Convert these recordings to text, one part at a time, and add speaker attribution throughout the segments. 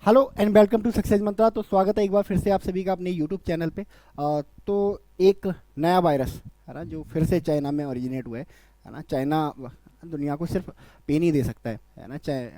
Speaker 1: Hello and welcome to Success Mantra. तो स्वागत है एक बार फिर से आप सभी का अपने यूट्यूब चैनल पे। तो एक नया वायरस है ना जो फिर से चाइना में ओरिजिनेट हुआ है ना। चाइना दुनिया को सिर्फ पेन ही दे सकता है ना, चाहे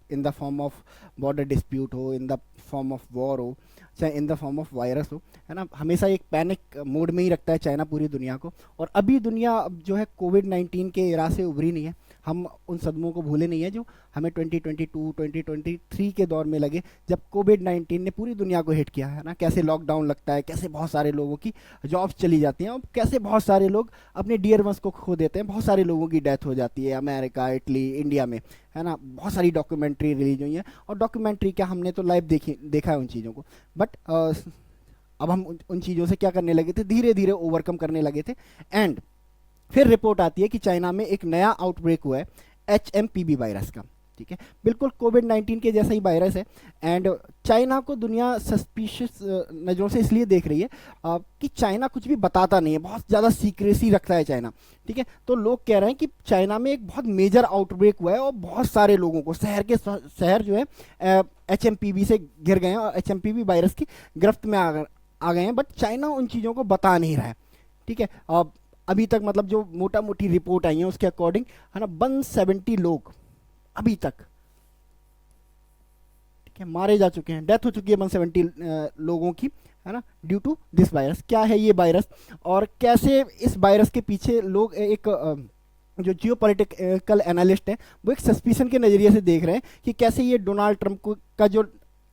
Speaker 1: in the form of border dispute हो, in the form of war हो, चाहे in the form of virus हो, है ना। हमेशा एक पैनिक मोड में ही रखता है चाइना पूरी दुनिया को। और अभी दुनिया अब जो है कोविड 19 के इरा से उभरी नहीं है। हम उन सदमों को भूले नहीं है जो हमें 2022 2023 के दौर में लगे, जब कोविड 19 ने पूरी दुनिया को हिट किया है ना। कैसे लॉकडाउन लगता है, कैसे बहुत सारे लोगों की जॉब्स चली जाती हैं और कैसे बहुत सारे लोग अपने डियर वंस को खो देते हैं। बहुत सारे लोगों की डेथ हो जाती है अमेरिका, इटली, इंडिया में, है ना। बहुत सारी डॉक्यूमेंट्री रिलीज हुई है और डॉक्यूमेंट्री क्या, हमने तो लाइव देखा है उन चीज़ों को। बट अब हम उन चीज़ों से क्या करने लगे थे, धीरे धीरे ओवरकम करने लगे थे। एंड फिर रिपोर्ट आती है कि चाइना में एक नया आउटब्रेक हुआ है HMPV वायरस का। ठीक है, बिल्कुल कोविड 19 के जैसा ही वायरस है। एंड चाइना को दुनिया सस्पिशियस नज़रों से इसलिए देख रही है कि चाइना कुछ भी बताता नहीं है, बहुत ज़्यादा सीक्रेसी रखता है चाइना। ठीक है, तो लोग कह रहे हैं कि चाइना में एक बहुत मेजर आउटब्रेक हुआ है और बहुत सारे लोगों को शहर जो है HMPV से घिर गए हैं और HMPV वायरस की गिरफ्त में आ गए हैं। बट चाइना उन चीज़ों को बता नहीं रहा है। ठीक है, अभी तक मतलब जो मोटा मोटी रिपोर्ट आई है उसके अकॉर्डिंग, है ना, 170 लोग अभी तक, ठीक है, मारे जा चुके हैं, डेथ हो चुकी है 170 लोगों की, है ना, ड्यू टू दिस वायरस। क्या है ये वायरस और कैसे इस वायरस के पीछे लोग एक जो जियो पॉलिटिकल एनालिस्ट है वो एक सस्पिशन के नज़रिए से देख रहे हैं कि कैसे ये डोनाल्ड ट्रंप को का जो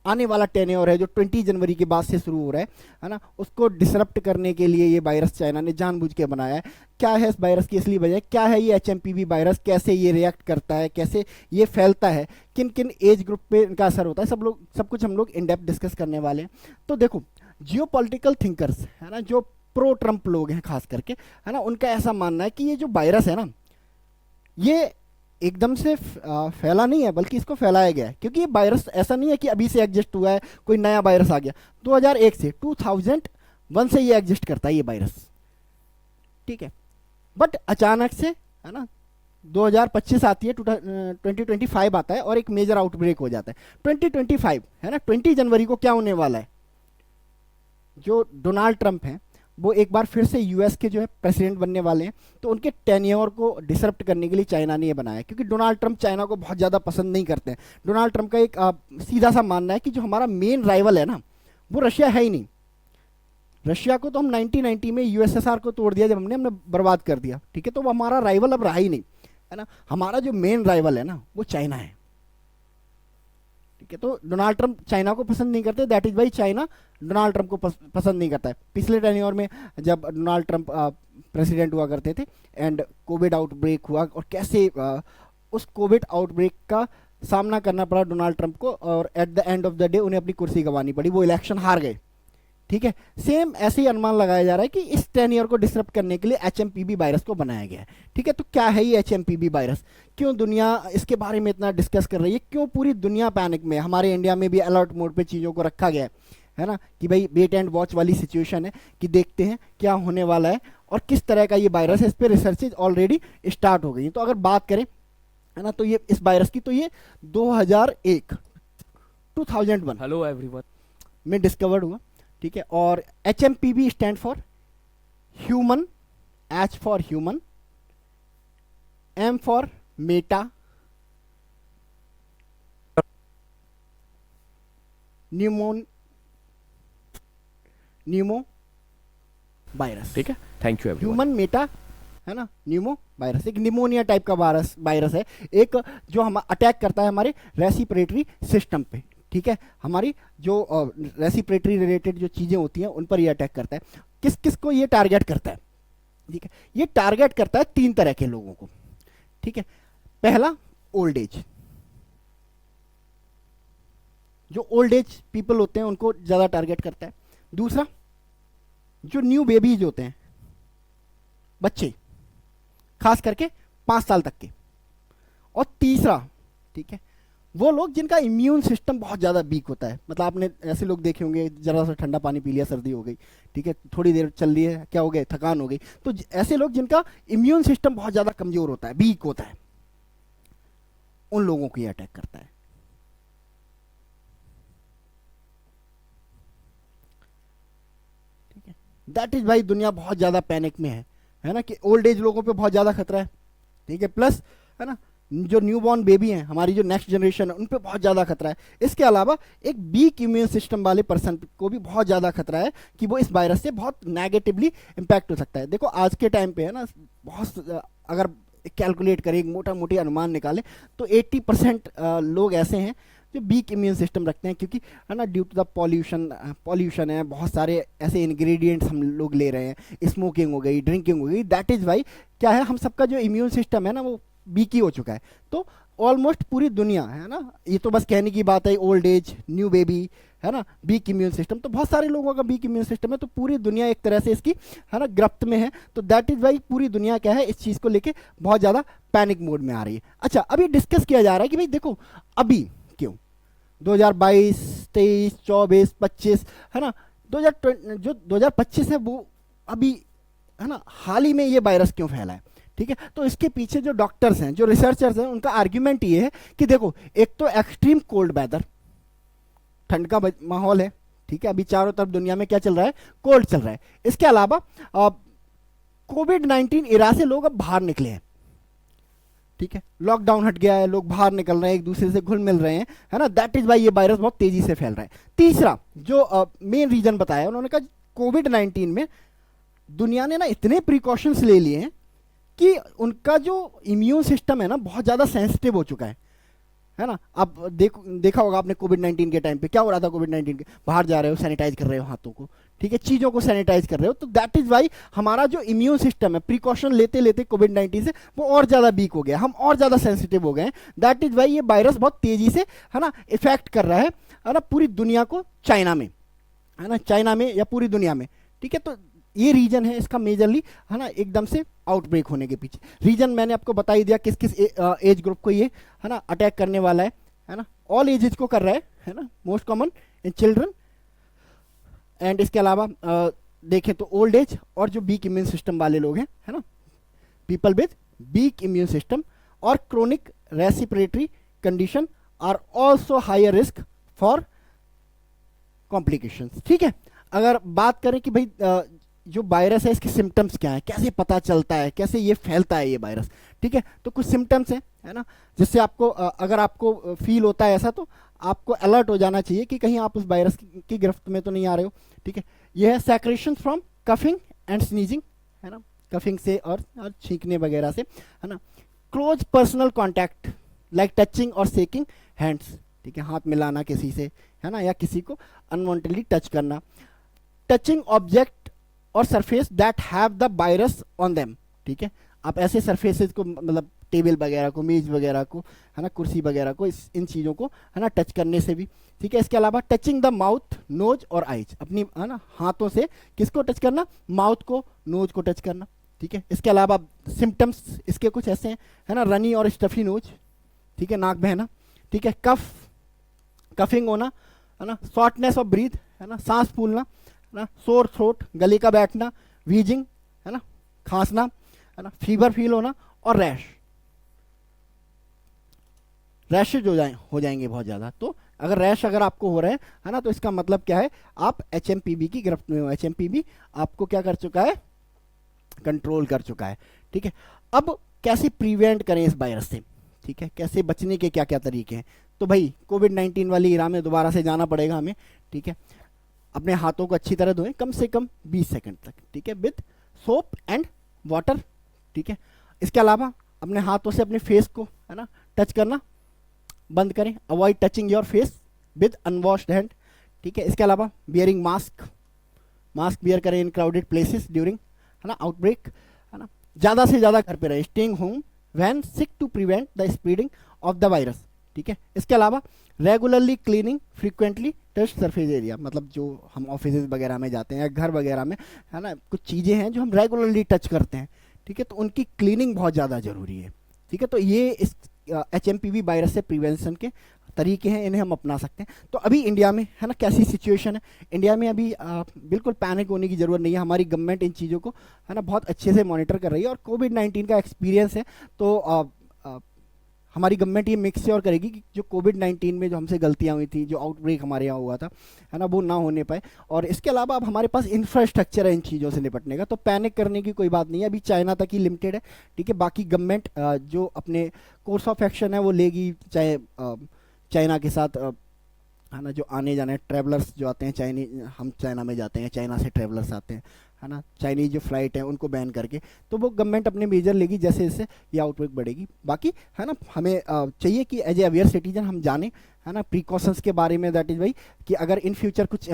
Speaker 1: आने वाला टेन्योर है, जो 20 जनवरी के बाद से शुरू हो रहा है ना, उसको डिसरप्ट करने के लिए ये वायरस चाइना ने जानबूझ के बनाया है। क्या है इस वायरस की असली वजह, क्या है ये HMPV वायरस, कैसे ये रिएक्ट करता है, कैसे ये फैलता है, किन किन एज ग्रुप पे इनका असर होता है, सब कुछ हम लोग इन डेप्थ डिस्कस करने वाले हैं। तो देखो, जियो पॉलिटिकल थिंकर्स, है ना, जो प्रो ट्रंप लोग हैं खास करके, है ना, उनका ऐसा मानना है कि ये जो वायरस है ना, ये एकदम से फैला नहीं है, बल्कि इसको फैलाया गया है। क्योंकि ये वायरस ऐसा नहीं है कि अभी से एग्जिस्ट हुआ है, कोई नया वायरस आ गया। 2001 से 2001 से ये एग्जिस्ट करता है ये वायरस। ठीक है, बट अचानक से, है ना, 2025 आती है, 2025 आता है और एक मेजर आउटब्रेक हो जाता है 2025, है ना। 20 जनवरी को क्या होने वाला है, जो डोनाल्ड ट्रंप हैं वो एक बार फिर से यूएस के जो है प्रेसिडेंट बनने वाले हैं। तो उनके टेन्योर को डिसरप्ट करने के लिए चाइना ने ये बनाया है, क्योंकि डोनाल्ड ट्रंप चाइना को बहुत ज़्यादा पसंद नहीं करते हैं। डोनाल्ड ट्रंप का एक सीधा सा मानना है कि जो हमारा मेन राइवल है ना, वो रशिया है ही नहीं। रशिया को तो हम 1990 में USSR को तोड़ दिया, जब हमने बर्बाद कर दिया। ठीक है, तो वो हमारा राइवल अब रहा ही नहीं, है ना। हमारा जो मेन राइवल है ना वो चाइना है। ठीक है, तो डोनाल्ड ट्रंप चाइना को पसंद नहीं करते, that is why China Donald Trump को पसंद नहीं करता है। पिछले टेन्योर में जब डोनाल्ड ट्रंप प्रेसिडेंट हुआ करते थे एंड कोविड आउटब्रेक हुआ, और कैसे उस कोविड आउटब्रेक का सामना करना पड़ा डोनाल्ड ट्रंप को, और at the end of the day उन्हें अपनी कुर्सी गंवानी पड़ी, वो इलेक्शन हार गए। ठीक है, सेम ऐसे ही अनुमान लगाया जा रहा है कि इस टेन्योर को डिसरप्ट करने के लिए HMPV वायरस को बनाया गया है। ठीक है, तो क्या है ये HMPV वायरस, क्यों दुनिया इसके बारे में इतना डिस्कस कर रही है, क्यों पूरी दुनिया पैनिक में, हमारे इंडिया में भी अलर्ट मोड पे चीज़ों को रखा गया है ना, कि भाई वेट एंड वॉच वाली सिचुएशन है, कि देखते हैं क्या होने वाला है और किस तरह का ये वायरस है। इस पर रिसर्चेज ऑलरेडी स्टार्ट हो गई। तो अगर बात करें, है ना, तो ये इस वायरस की, तो ये 2001
Speaker 2: हेलो एवरीवन।
Speaker 1: में डिस्कवर्ड हुआ। ठीक है, और HMPV stand for human, H for human, M for Meta, Numa virus.
Speaker 2: ठीक है, thank you everyone.
Speaker 1: Human Meta, है ना, न्यूमो वायरस एक निमोनिया टाइप का वायरस है, एक जो हम अटैक करता है हमारे रेस्पिरेटरी सिस्टम पे। ठीक है, हमारी जो रेस्पिरेटरी रिलेटेड जो चीज़ें होती हैं उन पर ये अटैक करता है। किस किस को ये टारगेट करता है? ठीक है, ये टारगेट करता है 3 तरह के लोगों को। ठीक है, पहला ओल्ड एज, जो ओल्ड एज पीपल होते हैं उनको ज़्यादा टारगेट करता है। दूसरा, जो न्यू बेबीज होते हैं, बच्चे, खास करके 5 साल तक के। और तीसरा, ठीक है, वो लोग जिनका इम्यून सिस्टम बहुत ज़्यादा वीक होता है। मतलब आपने ऐसे लोग देखे होंगे, ज़रा सा ठंडा पानी पी लिया, सर्दी हो गई, ठीक है, थोड़ी देर चल रही है, क्या हो गया, थकान हो गई। तो ऐसे लोग जिनका इम्यून सिस्टम बहुत ज़्यादा कमज़ोर होता है, वीक होता है, उन लोगों को ये अटैक करता है। दैट इज भाई दुनिया बहुत ज़्यादा पैनिक में है ना, कि ओल्ड एज लोगों पे बहुत ज़्यादा खतरा है, ठीक है, प्लस है ना जो न्यू बॉर्न बेबी हैं, हमारी जो नेक्स्ट जनरेशन है, उन पे बहुत ज़्यादा खतरा है। इसके अलावा एक वीक इम्यून सिस्टम वाले पर्सन को भी बहुत ज़्यादा खतरा है कि वो इस वायरस से बहुत नेगेटिवली इम्पैक्ट हो सकता है। देखो आज के टाइम पे है ना, बहुत अगर कैलकुलेट करें, एक मोटा मोटी अनुमान निकालें, तो 80% लोग ऐसे हैं जो वीक इम्यून सिस्टम रखते हैं, क्योंकि है ना ड्यू टू द पॉल्यूशन है, बहुत सारे ऐसे इंग्रेडिएंट्स हम लोग ले रहे हैं, स्मोकिंग हो गई, ड्रिंकिंग हो गई, दैट इज़ वाई क्या है, हम सबका जो इम्यून सिस्टम है ना वो वीक ही हो चुका है। तो ऑलमोस्ट पूरी दुनिया है ना, ये तो बस कहने की बात है, ओल्ड एज, न्यू बेबी, है ना, वीक इम्यून सिस्टम, तो बहुत सारे लोगों का वीक इम्यून सिस्टम है, तो पूरी दुनिया एक तरह से इसकी है ना गिरफ्त में है। तो दैट इज वाई पूरी दुनिया क्या है, इस चीज़ को लेके बहुत ज़्यादा पैनिक मोड में आ रही है। अच्छा, अभी डिस्कस किया जा रहा है कि भाई देखो अभी क्यों 2022, 23, 24, 25 है ना, 2020 जो 2025 है वो अभी है ना हाल ही में ये वायरस क्यों फैला है, ठीक है। तो इसके पीछे जो डॉक्टर्स हैं, जो रिसर्चर्स हैं, उनका आर्ग्यूमेंट ये है कि देखो एक तो एक्सट्रीम कोल्ड वेदर, ठंड का माहौल है, ठीक है, अभी चारों तरफ दुनिया में क्या चल रहा है, कोल्ड चल रहा है। इसके अलावा कोविड-19 इरा से लोग अब बाहर निकले हैं, ठीक है, लॉकडाउन हट गया है, लोग बाहर निकल रहे हैं, एक दूसरे से घुल मिल रहे हैं, है ना, दैट इज वाई ये वायरस बहुत तेजी से फैल रहा है। तीसरा जो मेन रीजन बताया उन्होंने कहा, कोविड-19 में दुनिया ने ना इतने प्रिकॉशंस ले लिए हैं कि उनका जो इम्यून सिस्टम है ना बहुत ज़्यादा सेंसिटिव हो चुका है ना। अब देखा होगा आपने कोविड-19 के टाइम पे क्या हो रहा था, कोविड-19 के बाहर जा रहे हो, सैनिटाइज कर रहे हो हाथों को, ठीक है, चीज़ों को सैनिटाइज कर रहे हो, तो दैट इज वाई हमारा जो इम्यून सिस्टम है प्रिकॉशन लेते लेते कोविड-19 से वो और ज़्यादा वीक हो गया, हम और ज़्यादा सेंसिटिव हो गए हैं। दैट इज वाई ये वायरस बहुत तेज़ी से है ना इफेक्ट कर रहा है ना पूरी दुनिया को, चाइना में है ना, चाइना में या पूरी दुनिया में, ठीक है। तो ये रीजन है इसका मेजरली, है ना, एकदम से आउटब्रेक होने के पीछे। रीजन मैंने आपको बता ही दिया किस किस एज ग्रुप को ये है ना अटैक करने वाला है ना, ऑल एजेस को कर रहा है ना, most common in children. And इसके अलावा देखें तो ओल्ड एज और जो वीक इम्यून सिस्टम वाले लोग हैं, है ना, people with weak immune system और chronic respiratory condition are also higher risk for complications, ठीक है। अगर बात करें कि भाई जो वायरस है इसके सिम्टम्स क्या है, कैसे पता चलता है, कैसे ये फैलता है ये वायरस, ठीक है, तो कुछ सिम्टम्स हैं, है ना, जिससे आपको अगर आपको फील होता है ऐसा, तो आपको अलर्ट हो जाना चाहिए कि कहीं आप उस वायरस की गिरफ्त में तो नहीं आ रहे हो, ठीक है। ये है secretion from coughing and sneezing, है ना, कफिंग से और छींकने वगैरह से, है ना। Close personal contact like touching और शेकिंग हैंड्स, ठीक है, हाथ मिलाना किसी से, है ना, या किसी को अनवांटेडली टच करना। टचिंग ऑब्जेक्ट और surface that have the virus on them, ठीक है, आप ऐसे सरफेसेस को, मतलब टेबल वगैरह को, मेज वगैरह को, है ना, कुर्सी वगैरह को, इन चीज़ों को है ना टच करने से भी, ठीक है। इसके अलावा टचिंग द माउथ, नोज और आइज, अपनी है ना हाथों से किसको टच करना, माउथ को, नोज को टच करना, ठीक है। इसके अलावा सिम्टम्स इसके कुछ ऐसे हैं, है ना, रनी और स्टफी नोज, ठीक है, नाक बहना, ठीक है, कफिंग होना, है ना, शॉर्टनेस ऑफ ब्रीथ, है ना, सांस फूलना, ना, सोर थ्रोट, गले का बैठना, वीजिंग, है ना, खांसना, है ना, फीवर फील होना और रैशेज हो जाएंगे बहुत ज़्यादा। तो अगर रैश अगर आपको हो रहा है ना, तो इसका मतलब क्या है, आप HMPV की गिरफ्त में हो। HMPV आपको क्या कर चुका है, कंट्रोल कर चुका है, ठीक है। अब कैसे प्रिवेंट करें इस वायरस से, ठीक है, कैसे बचने के क्या क्या तरीके हैं। तो भाई कोविड-19 वाली इरा में दोबारा से जाना पड़ेगा हमें, ठीक है। अपने हाथों को अच्छी तरह धोएं कम से कम 20 सेकंड तक, ठीक है, विद सोप एंड वाटर, ठीक है। इसके अलावा अपने हाथों से अपने फेस को है ना टच करना बंद करें, avoid touching your face with unwashed hand, ठीक है। इसके अलावा बियरिंग मास्क बियर करें इन क्राउडेड प्लेसेस ड्यूरिंग है ना आउटब्रेक, है ना। ज़्यादा से ज़्यादा घर पे रहे, staying home when sick to prevent the spreading of the virus, ठीक है। इसके अलावा regularly cleaning frequently touch surface area, मतलब जो हम ऑफिस वगैरह में जाते हैं या घर वगैरह में, है ना, कुछ चीज़ें हैं जो हम रेगुलरली टच करते हैं, ठीक है, तो उनकी क्लीनिंग बहुत ज़्यादा ज़रूरी है, ठीक है। तो ये इस HMPV वायरस से प्रिवेंशन के तरीके हैं, इन्हें हम अपना सकते हैं। तो अभी इंडिया में है ना कैसी सिचुएशन है, इंडिया में अभी बिल्कुल पैनिक होने की ज़रूरत नहीं है, हमारी गवर्नमेंट इन चीज़ों को है ना बहुत अच्छे से मॉनिटर कर रही है और कोविड-19 का एक्सपीरियंस है, तो हमारी गवर्नमेंट ये मेक श्योर करेगी कि जो कोविड-19 में जो हमसे गलतियाँ हुई थी, जो आउटब्रेक हमारे यहाँ हुआ था, है ना, वो ना होने पाए। और इसके अलावा अब हमारे पास इंफ्रास्ट्रक्चर है इन चीज़ों से निपटने का, तो पैनिक करने की कोई बात नहीं है। अभी चाइना तक ही लिमिटेड है, ठीक है। बाकी गवर्नमेंट जो अपने कोर्स ऑफ एक्शन है वो लेगी, चाहे चाइना के साथ है ना, जो आने जाने ट्रैवलर्स जो आते हैं चाइनीज, हम चाइना में जाते हैं, चाइना से ट्रैवलर्स आते हैं, है ना, चाइनीज जो फ्लाइट है उनको बैन करके, तो वो गवर्नमेंट अपने मेजर लेगी जैसे जैसे ये आउटब्रेक बढ़ेगी। बाकी है ना, हमें चाहिए कि एज ए अवेयर सिटीजन हम जाने, है ना, प्रिकॉशंस के बारे में, दैट इज भाई कि अगर इन फ्यूचर कुछ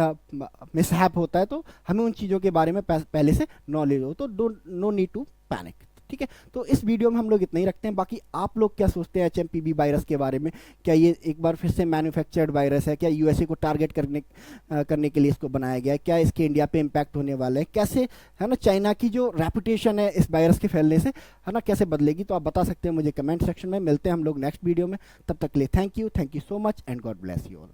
Speaker 1: मिसहैप होता है तो हमें उन चीज़ों के बारे में पहले से नॉलेज हो, तो don't no need to panic, ठीक है। तो इस वीडियो में हम लोग इतना ही रखते हैं। बाकी आप लोग क्या सोचते हैं एचएमपीवी वायरस के बारे में? क्या ये एक बार फिर से मैन्युफैक्चर्ड वायरस है? क्या यूएसए को टारगेट करने के लिए इसको बनाया गया है? क्या इसके इंडिया पे इम्पैक्ट होने वाला है? कैसे, है ना, चाइना की जो रेपुटेशन है इस वायरस के फैलने से, है ना, कैसे बदलेगी? तो आप बता सकते हैं मुझे कमेंट सेक्शन में। मिलते हैं हम लोग नेक्स्ट वीडियो में, तब तक के लिए thank you so much and God bless you all.